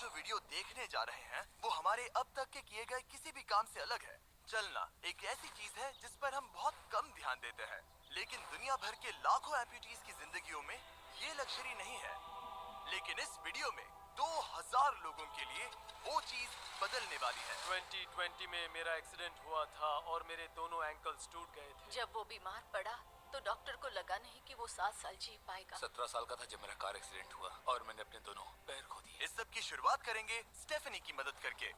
जो वीडियो देखने जा रहे हैं वो हमारे अब तक के किए गए किसी भी काम से अलग है। चलना एक ऐसी चीज है जिस पर हम बहुत कम ध्यान देते हैं, लेकिन दुनिया भर के लाखों एम्पुटीज की जिंदगियों में ये लग्जरी नहीं है। लेकिन इस वीडियो में 2000 लोगों के लिए वो चीज बदलने वाली है। 2020 में मेरा एक्सीडेंट हुआ था और मेरे दोनों एंकल्स टूट गए थे। जब वो बीमार पड़ा तो डॉक्टर को लगा नहीं कि वो 7 साल जी पाएगा। 17 साल का था जब मेरा कार एक्सीडेंट हुआ और मैंने अपने दोनों पैर खो दिए। इस सब की शुरुआत करेंगे स्टेफनी की मदद करके।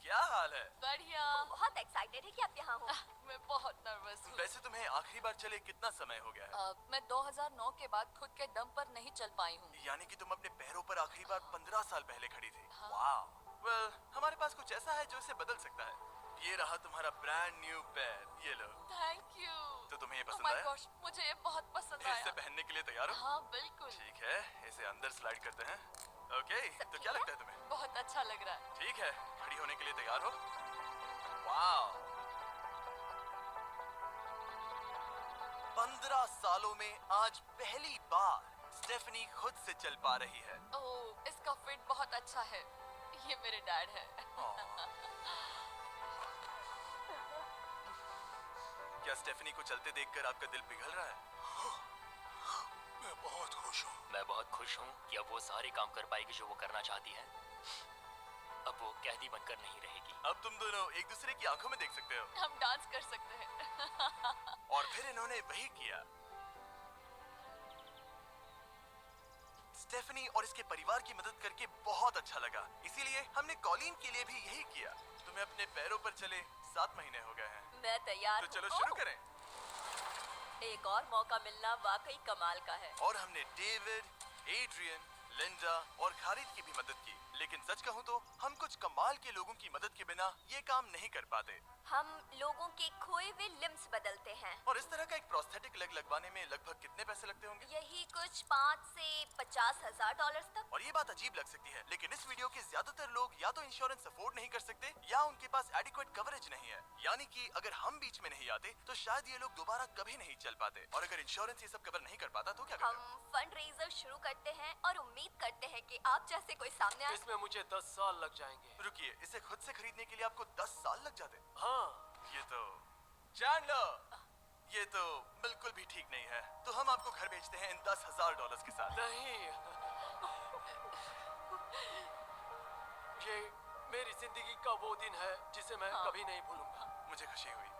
क्या हाल है? बढ़िया। बहुत एक्साइटेड है कि आप यहाँ हो। मैं बहुत नर्वस हूँ। वैसे तुम्हें आखिरी बार चले कितना समय हो गया है? मैं 2009 के बाद खुद के दम पर नहीं चल पाई हूँ। यानी कि तुम अपने पैरों पर आखिरी बार 15 साल पहले खड़ी थी। वाह। वेल, हमारे पास कुछ ऐसा है जो इसे बदल सकता है। ये रहा तुम्हारा ब्रांड न्यू पैर, ये लो। Thank you. तो तुम्हें ये Oh पसंद my आया? gosh, मुझे ये बहुत पसंद इसे आया। पहनने के लिए तैयार हो? हाँ बिल्कुल। ठीक है, इसे अंदर स्लाइड करते हैं। ओके, तो क्या लगता है तुम्हें? बहुत अच्छा लग रहा है। ठीक है, खड़ी होने के लिए तैयार हो? वाह। 15 सालों में आज पहली बार स्टेफनी खुद से चल पा रही है। ओह, इसका फिट बहुत अच्छा है। ये मेरे डैड है। क्या स्टेफनी को चलते देखकर आपका दिल पिघल रहा है? मैं बहुत खुश हूँ। मैं बहुत खुश हूँ कि अब वो सारे काम कर पाएगी जो वो करना चाहती है। अब वो कैदी बनकर नहीं रहेगी। अब तुम दोनों एक दूसरे की आंखों में देख सकते हो। हम डांस कर सकते हैं। और फिर इन्होंने वही किया। स्टेफनी और इसके परिवार की मदद करके बहुत अच्छा लगा, इसीलिए हमने कॉलिन के लिए भी यही किया। तुम्हें अपने पैरों पर चले 7 महीने हो गए हैं। मैं तैयार तो चलो हूँ। शुरू करें। एक और मौका मिलना वाकई कमाल का है। और हमने डेविड, एड्रियन, लिंडा और खालिद की भी मदद की। लेकिन सच कहूँ तो हम कुछ कमाल के लोगों की मदद के बिना ये काम नहीं कर पाते। हम लोगों के खोए हुए लिम्स बदलते हैं। और इस तरह का एक प्रोस्थेटिक लेग लगवाने में लगभग कितने पैसे लगते होंगे? यही कुछ 5 से 50 हजार डॉलर तक। और ये बात अजीब लग सकती है, लेकिन इस वीडियो के ज्यादातर लोग या तो इंश्योरेंस अफोर्ड नहीं कर सकते या उनके पास एडिक्वेट कवरेज नहीं है। यानी कि अगर हम बीच में नहीं आते तो शायद ये लोग दोबारा कभी नहीं चल पाते। और अगर इंश्योरेंस ये सब कवर नहीं कर पाता तो क्या करते हम हो? फंड रेजर शुरू करते हैं और उम्मीद करते हैं कि आप जैसे कोई सामने आए। इसमें मुझे 10 साल लग जाएंगे। रुकिए, इसे खुद से खरीदने के लिए आपको 10 साल लग जाते? हाँ। ये तो चैंडलर, ये तो बिल्कुल भी ठीक नहीं है। तो हम आपको घर भेजते हैं इन $10,000 के साथ। नहीं, ये मेरी जिंदगी का वो दिन है जिसे मैं कभी नहीं भूलूंगा। मुझे खुशी हुई।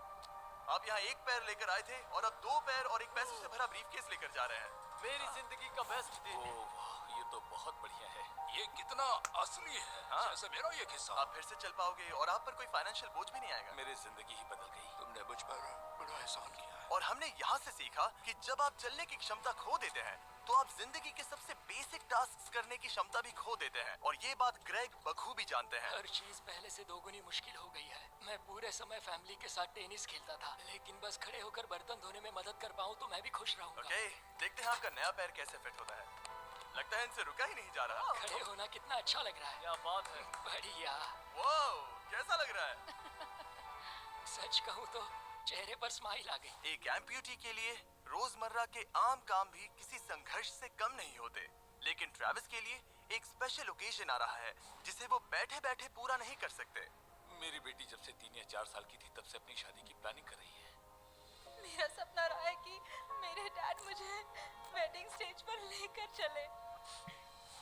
आप यहाँ एक पैर लेकर आए थे और अब 2 पैर और एक पैसे से भरा ब्रीफकेस लेकर जा रहे हैं। मेरी जिंदगी का बेस्ट दिन। ओह, ये तो बहुत बढ़िया है। ये कितना असली है। हाँ। जैसे मेरा ये किस्सा। आप फिर से चल पाओगे और आप पर कोई फाइनेंशियल बोझ भी नहीं आएगा। मेरी जिंदगी ही बदल गई। तुमने मुझ पर बड़ा एहसान किया है। और हमने यहाँ से सीखा कि जब आप चलने की क्षमता खो देते हैं तो आप जिंदगी के सबसे बेसिक टास्क करने की क्षमता भी खो देते हैं। और ये बात ग्रेग बखूबी जानते हैं। हर चीज पहले से दोगुनी मुश्किल हो गई है। मैं पूरे समय फैमिली के साथ टेनिस खेलता था, लेकिन बस खड़े होकर बर्तन धोने में मदद कर पाऊँ तो मैं भी खुश रहूंगा। ओके, देखते हैं आपका नया पैर कैसे फिट होता है। लगता है इनसे रुका ही नहीं जा रहा। खड़े होना कितना अच्छा लग रहा है। क्या बात है। बढ़िया। वाओ, कैसा लग रहा है? सच कहूँ तो चेहरे पर स्माइल आ गई। एक एम्प्यूटी के लिए रोजमर्रा के आम काम भी किसी संघर्ष से कम नहीं होते, लेकिन ट्रैविस के लिए एक स्पेशल ओकेजन आ रहा है जिसे वो बैठे बैठे पूरा नहीं कर सकते। मेरी बेटी जब से 3 या 4 साल की थी तब से अपनी शादी की प्लानिंग कर रही है। मेरा सपना रहा है कि मेरे डैड मुझे वेडिंग स्टेज पर लेकर चले।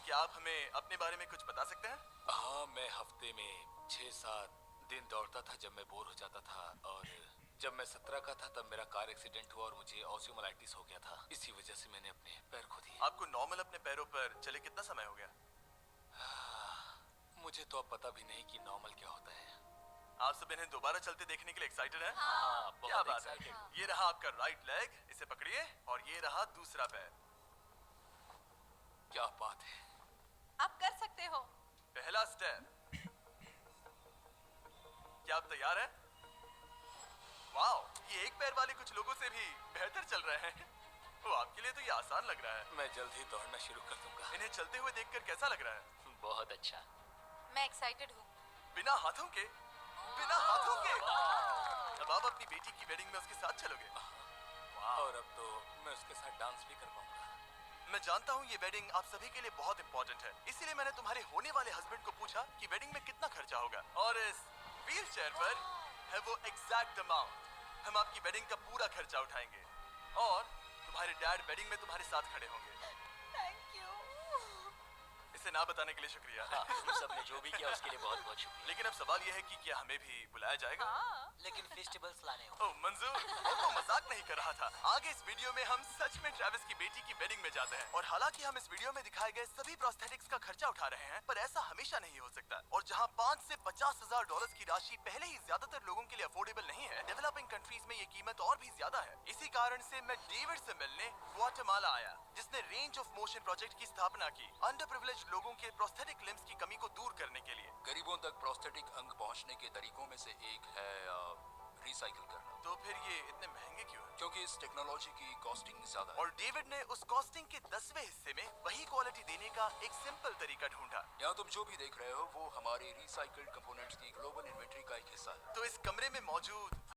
क्या आप हमें अपने बारे में कुछ बता सकते हैं? हाँ, मैं हफ्ते में 6-7 दिन दौड़ता था जब मैं बोर हो जाता था। और जब मैं 17 का था तब मेरा कार एक्सीडेंट हुआ और मुझे ऑस्टियोमाइलाइटिस हो गया था। इसी वजह से मैंने अपने पैर खो दिए। आपको नॉर्मल अपने पैरों पर चले कितना समय हो गया? मुझे तो अब पता भी नहीं कि नॉर्मल क्या होता है। आप सब इन्हें दोबारा चलते देखने के लिए एक्साइटेड हैं? हाँ, क्या बहुत बात है। excited। ये रहा आपका राइट लेग, इसे पकड़िए, और ये रहा दूसरा पैर। क्या बात है। आप कर सकते हो। पहला स्टेप। क्या आप तैयार हैं? वाओ, ये एक पैर वाले कुछ लोगों से भी बेहतर चल रहे हैं। वो आपके लिए तो ये आसान लग रहा है। मैं जल्द ही दौड़ना शुरू कर दूंगा। इन्हें चलते हुए देखकर कैसा लग रहा है? बहुत अच्छा। मैं एक्साइटेड हूँ। बिना हाथों के? बिना हाथों के? अब आप अपनी बेटी की वेडिंग में उसके साथ चलोगे? और अब तो मैं उसके साथ डांस भी कर पाऊंगा। मैं जानता हूँ ये वेडिंग आप सभी के लिए बहुत इंपॉर्टेंट है, इसीलिए मैंने तुम्हारे होने वाले हस्बैंड को पूछा कि वेडिंग में कितना खर्चा होगा, और इस व्हील चेयर पर है वो एग्जैक्ट अमाउंट। हम आपकी वेडिंग का पूरा खर्चा उठाएंगे और तुम्हारे डैड वेडिंग में तुम्हारे साथ खड़े होंगे। Thank you. इसे ना बताने के लिए शुक्रिया। हाँ, तुम सब ने जो भी किया उसके लिए बहुत बहुत शुक्रिया। लेकिन अब सवाल यह है कि क्या हमें भी बुलाया जाएगा? हाँ। लेकिन फेस्टिवल्स लाने हो। ओह मंजूर, वो तो मजाक नहीं कर रहा था। आगे इस वीडियो में हम सच में ट्रेविस की बेटी की वेडिंग में जाते हैं, और हालांकि हम इस वीडियो में दिखाए गए सभी प्रोस्थेटिक्स का खर्चा उठा रहे हैं, पर ऐसा हमेशा नहीं हो सकता। और जहां 5 से 50,000 डॉलर्स की राशि पहले ही ज्यादातर लोगों के लिए अफोर्डेबल नहीं है, डेवलपिंग कंट्रीज में ये कीमत और भी ज्यादा है। इसी कारण से मैं डेविड से मिलने ग्वाटेमाला आया, जिसने रेंज ऑफ मोशन प्रोजेक्ट की स्थापना की, अंडर प्रिविलेज्ड लोगों के प्रोस्थेटिक लिम्स की कमी को दूर करने के लिए। गरीबों तक प्रोस्थेटिक अंग पहुंचने के तरीकों में से एक है रिसाइकिल करना, तो फिर ये इतने महंगे क्यों है? क्योंकि इस टेक्नोलॉजी की कॉस्टिंग ज्यादा है। और डेविड ने उस कॉस्टिंग के 10वें हिस्से में वही क्वालिटी देने का एक सिंपल तरीका ढूंढा। यहाँ तुम जो भी देख रहे हो वो हमारे रिसाइकिल्ड कंपोनेंट्स की ग्लोबल इन्वेंटरी का एक हिस्सा है। तो इस कमरे में मौजूद